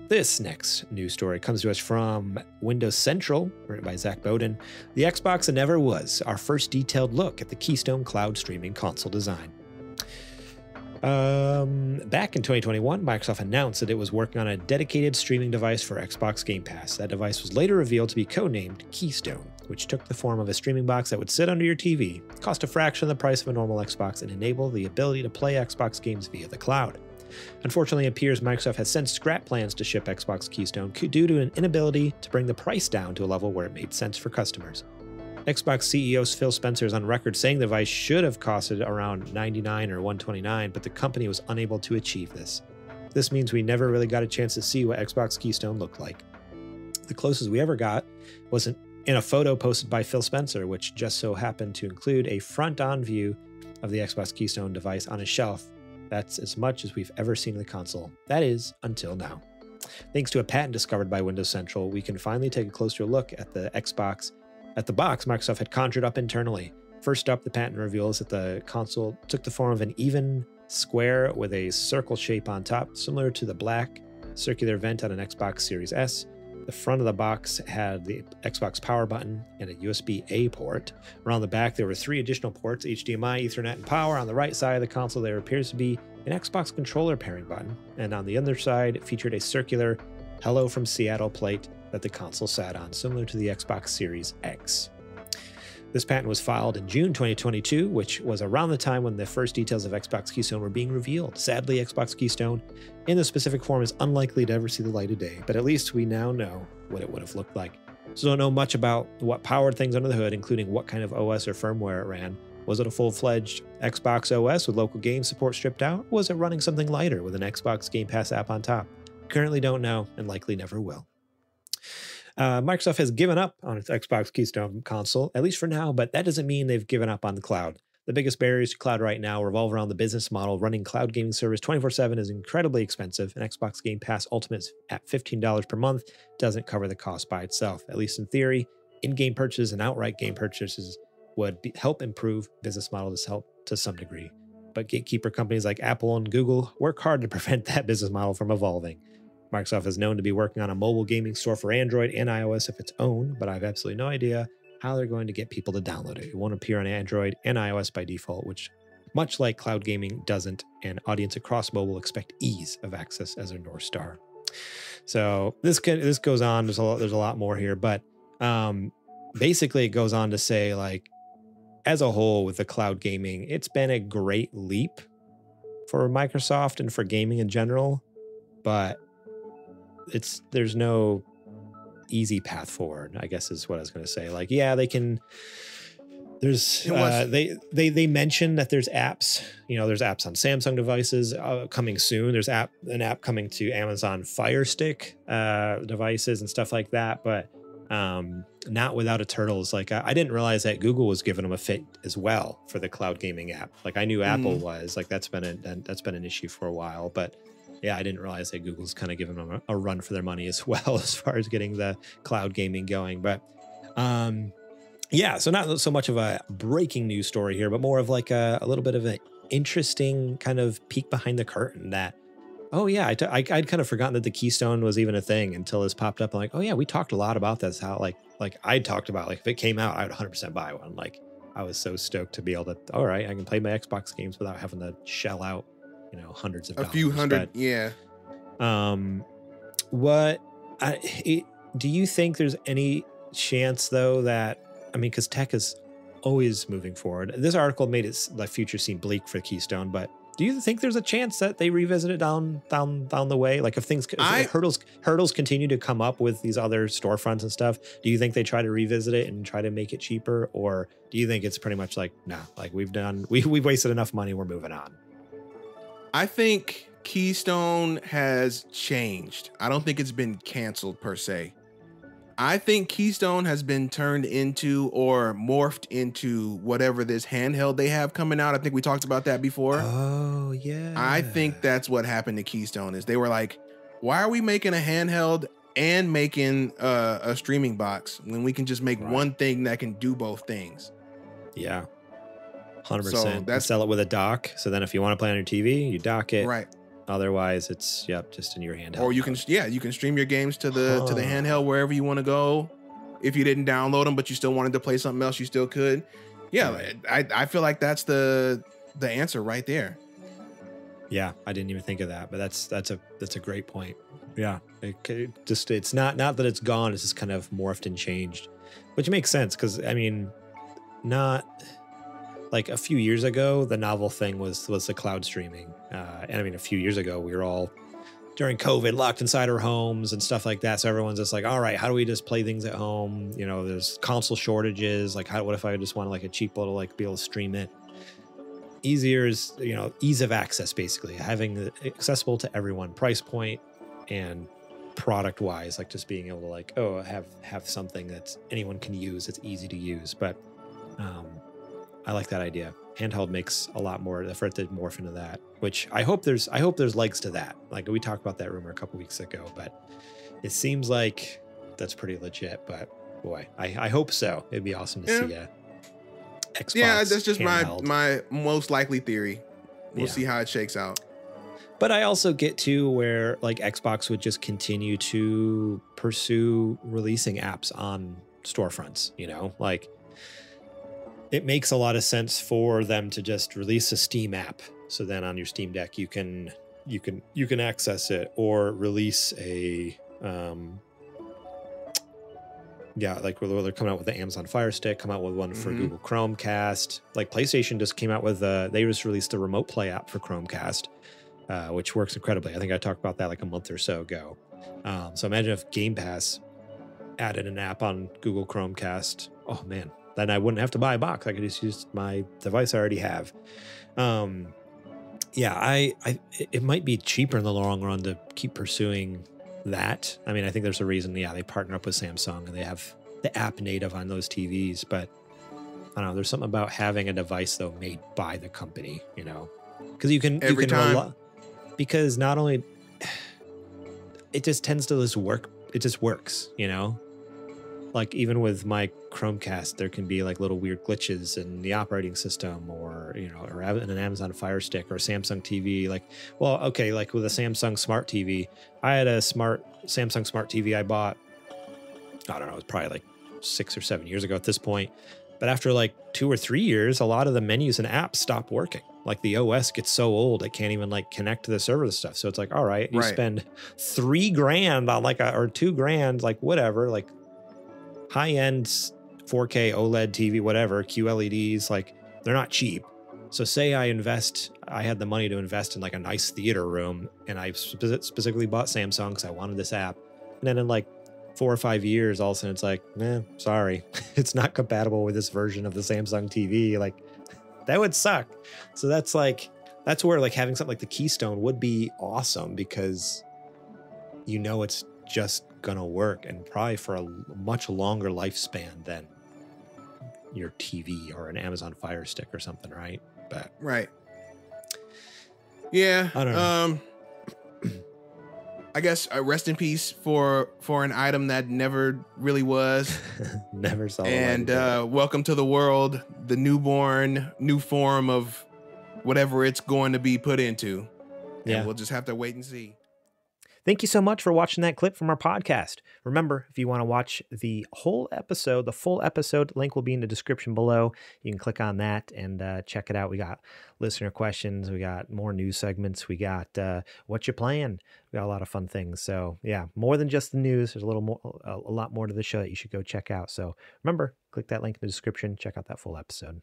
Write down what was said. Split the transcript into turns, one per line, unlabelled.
This next news story comes to us from Windows Central, written by Zach Bowden. The Xbox never was our first detailed look at the Keystone cloud streaming console design. Back in 2021, Microsoft announced that it was working on a dedicated streaming device for Xbox Game Pass. That device was later revealed to be codenamed Keystone, which took the form of a streaming box that would sit under your TV, cost a fraction of the price of a normal Xbox, and enable the ability to play Xbox games via the cloud. Unfortunately, it appears Microsoft has since scrapped plans to ship Xbox Keystone due to an inability to bring the price down to a level where it made sense for customers. Xbox CEO Phil Spencer is on record saying the device should have costed around $99 or $129, but the company was unable to achieve this. This means we never really got a chance to see what Xbox Keystone looked like. The closest we ever got was in a photo posted by Phil Spencer, which just so happened to include a front-on view of the Xbox Keystone device on a shelf. That's as much as we've ever seen of the console. That is, until now. Thanks to a patent discovered by Windows Central, we can finally take a closer look at the box Microsoft had conjured up internally. First up, the patent reveals that the console took the form of an even square with a circle shape on top, similar to the black circular vent on an Xbox Series S. The front of the box had the Xbox power button and a USB-A port. Around the back, there were 3 additional ports, HDMI, Ethernet, and power. On the right side of the console, there appears to be an Xbox controller pairing button. And on the other side, it featured a circular Hello from Seattle plate that the console sat on, similar to the Xbox Series X. This patent was filed in June 2022, which was around the time when the first details of Xbox Keystone were being revealed. Sadly, Xbox Keystone in the specific form is unlikely to ever see the light of day, but at least we now know what it would have looked like. So don't know much about what powered things under the hood, including what kind of OS or firmware it ran. Was it a full-fledged Xbox OS with local game support stripped out? Or was it running something lighter with an Xbox Game Pass app on top? Currently don't know and likely never will. Microsoft has given up on its Xbox Keystone console, at least for now, but that doesn't mean they've given up on the cloud. The biggest barriers to cloud right now revolve around the business model. Running cloud gaming service 24/7 is incredibly expensive, and Xbox Game Pass Ultimate at $15 per month doesn't cover the cost by itself. At least in theory, in-game purchases and outright game purchases would help improve business models to some degree. But gatekeeper companies like Apple and Google work hard to prevent that business model from evolving. Microsoft is known to be working on a mobile gaming store for Android and iOS of its own, but I have absolutely no idea how they're going to get people to download it. It won't appear on Android and iOS by default, which, much like cloud gaming, doesn't, and audience across mobile expect ease of access as their North Star. So this goes on. There's a lot more here, but basically it goes on to say, like, as a whole with the cloud gaming, it's been a great leap for Microsoft and for gaming in general, but there's no easy path forward, I guess is what I was going to say. Like, yeah, they can, they mentioned that there's apps, there's apps on Samsung devices coming soon. There's an app coming to Amazon Fire Stick devices and stuff like that, but not without a turtles. Like, I didn't realize that Google was giving them a fit as well for the cloud gaming app. Like, I knew Apple was, like, that's been an issue for a while, but yeah, I didn't realize that Google's kind of giving them a run for their money as well as far as getting the cloud gaming going. But yeah, so not so much of a breaking news story here, but more of like a little bit of an interesting kind of peek behind the curtain that, oh yeah, I'd kind of forgotten that the Keystone was even a thing until this popped up. I'm like, oh yeah, we talked a lot about this, how like I talked about, like, if it came out, I would 100% buy one. Like, I was so stoked to be able to, all right, I can play my Xbox games without having to shell out hundreds of dollars.
A few hundred, yeah.
Do you think there's any chance though that, because tech is always moving forward. This article made the future seem bleak for Keystone, but do you think there's a chance that they revisit it down the way? Like, if hurdles continue to come up with these other storefronts and stuff, do you think they try to revisit it and try to make it cheaper, or do you think it's pretty much like, nah, like we've wasted enough money, we're moving on?
I think Keystone has changed. I don't think it's been canceled per se. I think Keystone has been turned into or morphed into whatever this handheld they have coming out. I think we talked about that before.
Oh, yeah.
I think that's what happened to Keystone is they were like, why are we making a handheld and making a streaming box when we can just make one thing that can do both things?
Yeah. 100%. So sell it with a dock. So then if you want to play on your TV, you dock it.
Right.
Otherwise, it's just in your handheld.
Or you can stream your games to the handheld wherever you want to go. If you didn't download them, but you still wanted to play something else, you still could. Yeah, right. I feel like that's the answer right there.
Yeah, I didn't even think of that, but that's a great point. Yeah, it's not that it's gone; it's just kind of morphed and changed, which makes sense because I mean, not like a few years ago, the novel thing was the cloud streaming, and I mean, a few years ago, we were all during COVID locked inside our homes and stuff like that. So everyone's just like, all right, how do we just play things at home? You know, there's console shortages. Like, what if I just want like a cheap little like be able to stream it? Easier is, you know, ease of access, basically having it accessible to everyone, price point and product wise, like just being able to like, oh, have something that anyone can use. It's easy to use. But I like that idea. Handheld makes a lot more effort to morph into that, which I hope there's legs to that. Like we talked about that rumor a couple weeks ago, but it seems like that's pretty legit. But boy, I hope so. It'd be awesome to see a Xbox.
Yeah, that's just
handheld.
my most likely theory. We'll see how it shakes out.
But I also get to where like Xbox would just continue to pursue releasing apps on storefronts, you know, like it makes a lot of sense for them to just release a Steam app. So then on your Steam Deck, you can access it, or release a, like they're coming out with the Amazon Fire Stick, come out with one for Google Chromecast. Like PlayStation just came out with they just released a remote play app for Chromecast, which works incredibly. I think I talked about that like a month or so ago. So imagine if Game Pass added an app on Google Chromecast. Oh man, then I wouldn't have to buy a box. I could just use my device I already have. It might be cheaper in the long run to keep pursuing that. I mean, I think there's a reason. Yeah, they partner up with Samsung and they have the app native on those TVs. But I don't know. There's something about having a device though made by the company, you know, because you can because not only it just tends to just work. It just works, you know. Like even with my Chromecast, there can be like little weird glitches in the operating system, or you know, or in an Amazon Fire Stick or Samsung TV. Like, well, okay, like with a Samsung Smart TV, I had a Samsung Smart TV I bought. I don't know, it was probably like 6 or 7 years ago at this point. But after like 2 or 3 years, a lot of the menus and apps stop working. Like the OS gets so old, it can't even like connect to the server and stuff. So it's like, all right, you spend $3,000 on like or $2,000, like whatever, like high-end 4K OLED TV, whatever, QLEDs, like they're not cheap. So say I had the money to invest in like a nice theater room, and I specifically bought Samsung because I wanted this app. And then in like 4 or 5 years, all of a sudden it's like, sorry, it's not compatible with this version of the Samsung TV. Like that would suck. So that's where like having something like the Keystone would be awesome, because you know it's just gonna work, and probably for a much longer lifespan than your TV or an Amazon Fire Stick or something, right? But
yeah,
I don't know.
I guess rest in peace for an item that never really was.
Never saw.
And welcome to the world, the new form of whatever it's going to be put into. Yeah, and we'll just have to wait and see.
Thank you so much for watching that clip from our podcast. Remember, if you want to watch the full episode, link will be in the description below. You can click on that and check it out. We got listener questions. We got more news segments. We got what you playing. We got a lot of fun things. So yeah, more than just the news. There's a lot more to the show that you should go check out. So remember, click that link in the description. Check out that full episode.